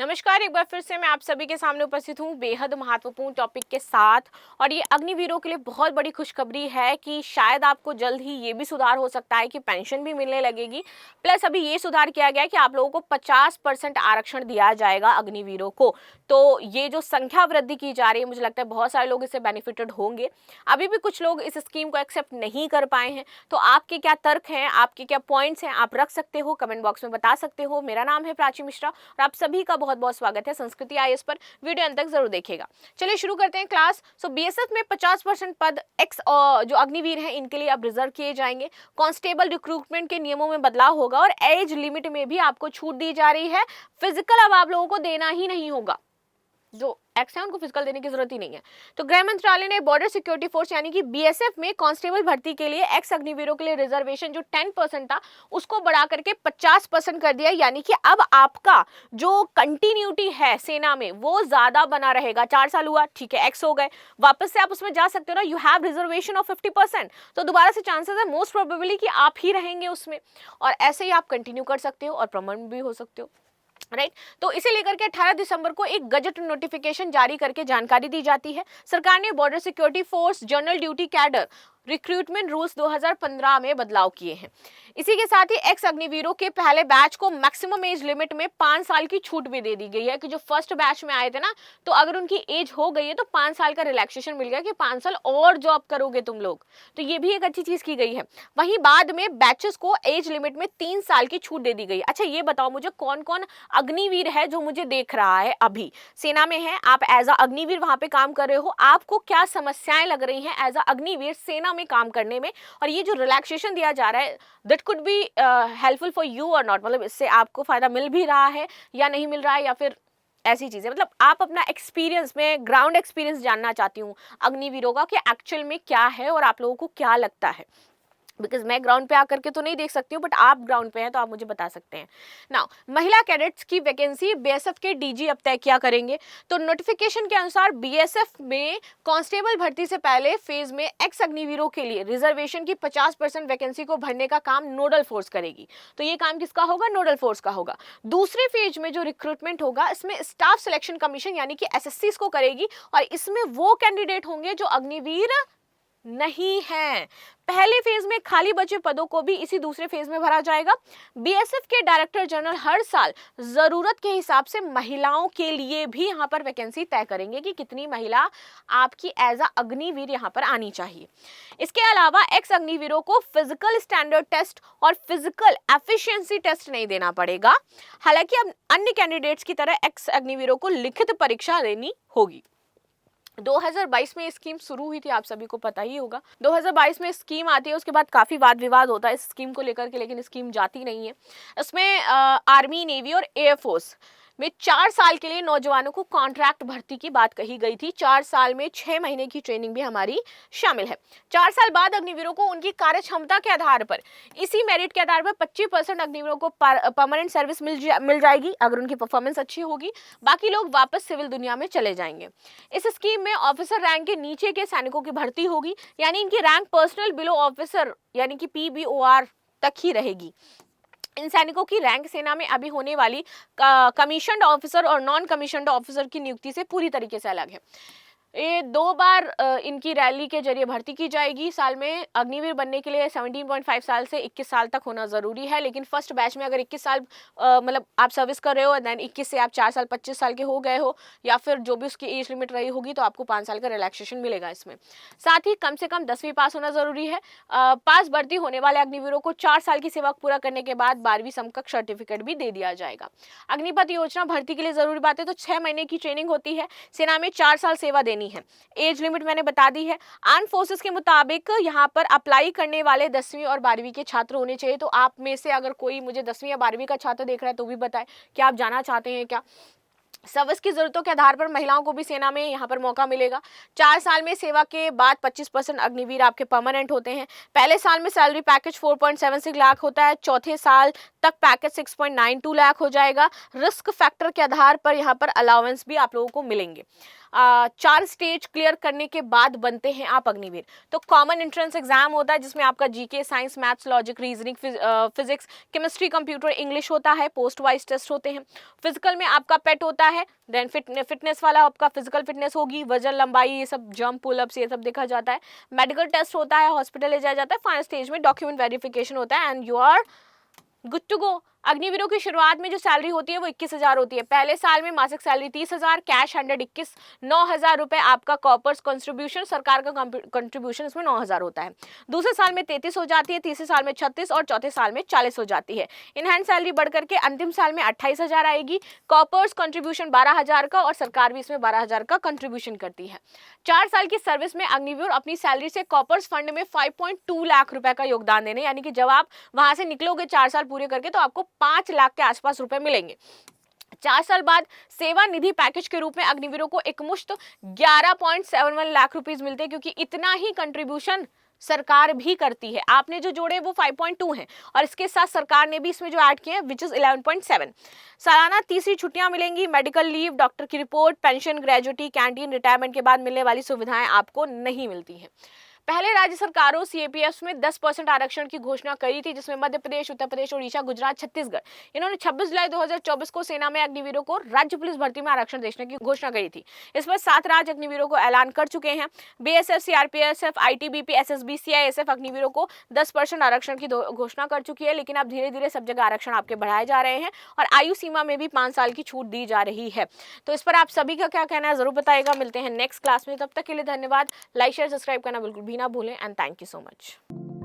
नमस्कार, एक बार फिर से मैं आप सभी के सामने उपस्थित हूँ बेहद महत्वपूर्ण टॉपिक के साथ। और ये अग्निवीरों के लिए बहुत बड़ी खुशखबरी है कि शायद आपको जल्द ही ये भी सुधार हो सकता है कि पेंशन भी मिलने लगेगी। प्लस अभी ये सुधार किया गया है कि आप लोगों को 50% आरक्षण दिया जाएगा अग्निवीरों को। तो ये जो संख्या वृद्धि की जा रही है, मुझे लगता है बहुत सारे लोग इससे बेनिफिटेड होंगे। अभी भी कुछ लोग इस स्कीम को एक्सेप्ट नहीं कर पाए हैं, तो आपके क्या तर्क हैं, आपके क्या पॉइंट्स हैं, आप रख सकते हो, कमेंट बॉक्स में बता सकते हो। मेरा नाम है प्राची मिश्रा और आप सभी का बहुत बहुत स्वागत है संस्कृति आईएएस पर। वीडियो अंत तक जरूर देखिएगा। चलिए शुरू करते हैं क्लास। बीएसएफ में 50% पद एक्स जो अग्निवीर हैं इनके लिए अब रिजर्व किए जाएंगे। कांस्टेबल रिक्रूटमेंट के नियमों में बदलाव होगा और एज लिमिट में भी आपको छूट दी जा रही है। फिजिकल अब आप लोगों को देना ही नहीं होगा, जो एक्स है उनको फिजिकल देने की जरूरत ही नहीं है। तो गृह मंत्रालय ने बॉर्डर सिक्योरिटी फोर्स यानी कि बीएसएफ में कांस्टेबल भर्ती के लिए एक्स अग्निवीरों के लिए रिजर्वेशन जो 10% था उसको बढ़ा करके 50% कर दिया। यानी कि अब आपका जो कंटिन्यूटी है सेना में वो ज्यादा बना रहेगा। 4 साल हुआ, ठीक है, एक्स हो गए, वापस से आप उसमें जा सकते हो ना। यू हैव रिजर्वेशन ऑफ 50%, तो दोबारा से चांसेस है मोस्ट प्रोबेबली कि आप ही रहेंगे उसमें, और ऐसे ही आप कंटिन्यू कर सकते हो और प्रमोट भी हो सकते हो, राइट। तो इसे लेकर के 18 दिसंबर को एक गजट नोटिफिकेशन जारी करके जानकारी दी जाती है। सरकार ने border security force general duty cadre recruitment rules 2015 में बदलाव किए हैं। इसी के साथ ही एक्स अग्निवीरों के पहले बैच को मैक्सिमम एज लिमिट में 5 साल की छूट भी दे दी गई है कि जो फर्स्ट बैच में आए थे ना, तो अगर उनकी एज हो गई है तो 5 साल का रिलैक्सेशन मिल गया कि 5 साल और जॉब करोगे तुम लोग। तो ये भी एक अच्छी चीज की गई है। वहीं बाद में बैचेस को एज लिमिट में 3 साल की छूट दे दी गई। अच्छा ये बताओ मुझे, कौन कौन अग्निवीर है जो मुझे देख रहा है, अभी सेना में है, आप एज अ अग्निवीर वहां पे काम कर रहे हो, आपको क्या समस्याएं लग रही हैं एज अ अग्निवीर सेना में काम करने में, और ये जो रिलैक्सेशन दिया जा रहा है that could be helpful for you और नॉट, मतलब इससे आपको फायदा मिल भी रहा है या नहीं मिल रहा है, या फिर ऐसी चीजें, मतलब आप अपना एक्सपीरियंस में ग्राउंड एक्सपीरियंस जानना चाहती हूँ अग्निवीरों का कि एक्चुअल में क्या है और आप लोगों को क्या लगता है। बिकॉज मैं ग्राउंड पे आकर के तो नहीं देख सकती हूँ, बट आप ग्राउंड पे हैं तो आप मुझे बता सकते हैं। नाउ महिला कैडेट्स की वैकेंसी बीएसएफ के डीजी अब तय क्या करेंगे। तो नोटिफिकेशन के अनुसार बीएसएफ में कांस्टेबल भर्ती से पहले फेज में एक्स अग्निवीरों के लिए रिजर्वेशन की 50% वैकेंसी को भरने का काम नोडल फोर्स करेगी। तो ये काम किसका होगा? नोडल फोर्स का होगा। दूसरे फेज में जो रिक्रूटमेंट होगा इसमें स्टाफ सिलेक्शन कमीशन यानी कि एसएससी को करेगी, और इसमें वो कैंडिडेट होंगे जो अग्निवीर नहीं है। पहले फेज में खाली बचे पदों को भी इसी दूसरे फेज में भरा जाएगा। बीएसएफ के डायरेक्टर जनरल हर साल जरूरत के हिसाब से महिलाओं के लिए भी यहां पर वैकेंसी तय करेंगे कि कितनी महिला आपकी एज अ अग्निवीर यहां पर आनी चाहिए। इसके अलावा एक्स अग्निवीरों को फिजिकल स्टैंडर्ड टेस्ट और फिजिकल एफिशिएंसी टेस्ट नहीं देना पड़ेगा। हालांकि अब अन्य कैंडिडेट्स की तरह एक्स अग्निवीरों को लिखित परीक्षा देनी होगी। 2022 में स्कीम शुरू हुई थी, आप सभी को पता ही होगा। 2022 में स्कीम आती है, उसके बाद काफी वाद विवाद होता है इस स्कीम को लेकर के, लेकिन स्कीम जाती नहीं है। इसमें आर्मी, नेवी और एयरफोर्स में 4 साल के लिए नौजवानों को कॉन्ट्रैक्ट भर्ती की बात कही गई थी। 4 साल में 6 महीने की ट्रेनिंग भी हमारी शामिल है। 4 साल बाद अग्निवीरों को उनकी कार्य क्षमता के आधार पर, इसी मेरिट के आधार पर 25% अग्निवीरों को परमानेंट सर्विस मिल जाएगी अगर उनकी परफॉर्मेंस अच्छी होगी। बाकी लोग वापस सिविल दुनिया में चले जाएंगे। इस स्कीम में ऑफिसर रैंक के नीचे के सैनिकों की भर्ती होगी, यानी इनकी रैंक पर्सनल बिलो ऑफिसर यानी कि PBOR तक ही रहेगी। इन सैनिकों की रैंक सेना में अभी होने वाली कमीशन्ड ऑफिसर और नॉन कमीशन्ड ऑफिसर की नियुक्ति से पूरी तरीके से अलग है। ये 2 बार इनकी रैली के जरिए भर्ती की जाएगी। साल में अग्निवीर बनने के लिए 17.5 साल से 21 साल तक होना जरूरी है, लेकिन फर्स्ट बैच में अगर 21 साल मतलब आप सर्विस कर रहे हो, देन 21 से आप 4 साल 25 साल के हो गए हो, या फिर जो भी उसकी एज लिमिट रही होगी, तो आपको 5 साल का रिलैक्सेशन मिलेगा इसमें। साथ ही कम से कम 10वीं पास होना जरूरी है। पास भर्ती होने वाले अग्निवीरों को 4 साल की सेवा पूरा करने के बाद 12वीं समकक्ष सर्टिफिकेट भी दे दिया जाएगा। अग्निपथ योजना भर्ती के लिए जरूरी बात है तो 6 महीने की ट्रेनिंग होती है। सेना में 4 साल सेवा देनी है। एज लिमिट मैंने बता दी है। आर्म फोर्सेस के मुताबिक यहाँ पर अप्लाई करने वाले 10वीं और 12वीं के छात्र होने चाहिए। तो आप में से अगर कोई मुझे 10वीं या 12वीं का छात्र देख रहा है तो भी बताएं कि आप जाना चाहते हैं क्या। सर्विस की जरूरतों के आधार पर महिलाओं को भी सेना में यहाँ पर मौका मिलेगा। 4 साल में सेवा के बाद 25% अग्निवीर आपके परमानेंट होते हैं। पहले साल में सैलरी पैकेज 4.76 लाख होता है, चौथे साल तक पैकेज 6.92 लाख हो जाएगा। रिस्क फैक्टर के आधार पर यहाँ पर अलाउंस भी आप लोगों को मिलेंगे। 4 स्टेज क्लियर करने के बाद बनते हैं आप अग्निवीर। तो कॉमन एंट्रेंस एग्जाम होता है जिसमें आपका GK, science, maths, logic, reasoning, physics, chemistry, computer, English होता है। पोस्ट वाइज टेस्ट होते हैं। फिजिकल में आपका पेट होता है, देन फिटनेस वाला आपका फिजिकल फिटनेस होगी, वजन, लंबाई, ये सब, जंप, पुल अप्स, ये सब देखा जाता है। मेडिकल टेस्ट होता है, हॉस्पिटल ले जाया जाता है। फाइनल स्टेज में डॉक्यूमेंट वेरिफिकेशन होता है and you are good to go. अग्निवीरों की शुरुआत में जो सैलरी होती है वो 21,000 होती है। पहले साल में मासिक सैलरी 30,000, कैश 121, 9,000 रुपए आपका कॉर्पर्स कंट्रीब्यूशन, सरकार का कंट्रीब्यूशन इसमें 9,000 होता है। दूसरे साल में 33 हो जाती है, तीसरे साल में 36 और चौथे साल में 40 हो जाती है। इन हैंड सैलरी बढ़ करके अंतिम साल में 28,000 आएगी। कॉर्पर्स कंट्रीब्यूशन 12,000 का और सरकार भी इसमें 12,000 का कंट्रीब्यूशन करती है। 4 साल की सर्विस में अग्निवीर अपनी सैलरी से कॉर्पर्स फंड में 5.2 लाख रुपए का योगदान देने, यानी कि जब आप वहां से निकलोगे 4 साल पूरे करके तो आपको 5 लाख के आसपास रुपए मिलेंगे। 4 साल बाद सेवा निधि पैकेज के रूप में अग्निवीरों को एकमुश्त 11.71 लाख रुपीस मिलते हैं, क्योंकि इतना ही कंट्रीब्यूशन सरकार भी करती है। आपने जो जोड़े वो 5.2 हैं और इसके साथ सरकार ने भी इसमें जो ऐड किए हैं विच इज 11.7। सालाना 30 छुट्टियां मिलेंगी, मेडिकल लीव, डॉक्टर की report, pension, gratuity, canteen, retirement के बाद मिलने वाली सुविधाएं आपको नहीं मिलती हैं। पहले राज्य सरकारों सीएपीएफ में 10% आरक्षण की घोषणा करी थी, जिसमें मध्य प्रदेश, उत्तर प्रदेश, ओडिशा, गुजरात, छत्तीसगढ़, इन्होंने 26 जुलाई 2024 को सेना में अग्निवीरों को राज्य पुलिस भर्ती में आरक्षण देने की घोषणा करी थी। इस पर 7 राज्य अग्निवीरों को ऐलान कर चुके हैं। BSF, CRPF, ITBP, SSB, CISF अग्निवीरों को 10% आरक्षण की घोषणा कर चुकी है, लेकिन अब धीरे धीरे सब जगह आरक्षण आपके बढ़ाए जा रहे हैं और आयु सीमा में भी 5 साल की छूट दी जा रही है। तो इस पर आप सभी का क्या कहना है जरूर बताइएगा। मिलते हैं नेक्स्ट क्लास में, तब तक के लिए धन्यवाद। लाइक, शेयर, सब्सक्राइब करना बिल्कुल भी ना भूलें and thank you so much.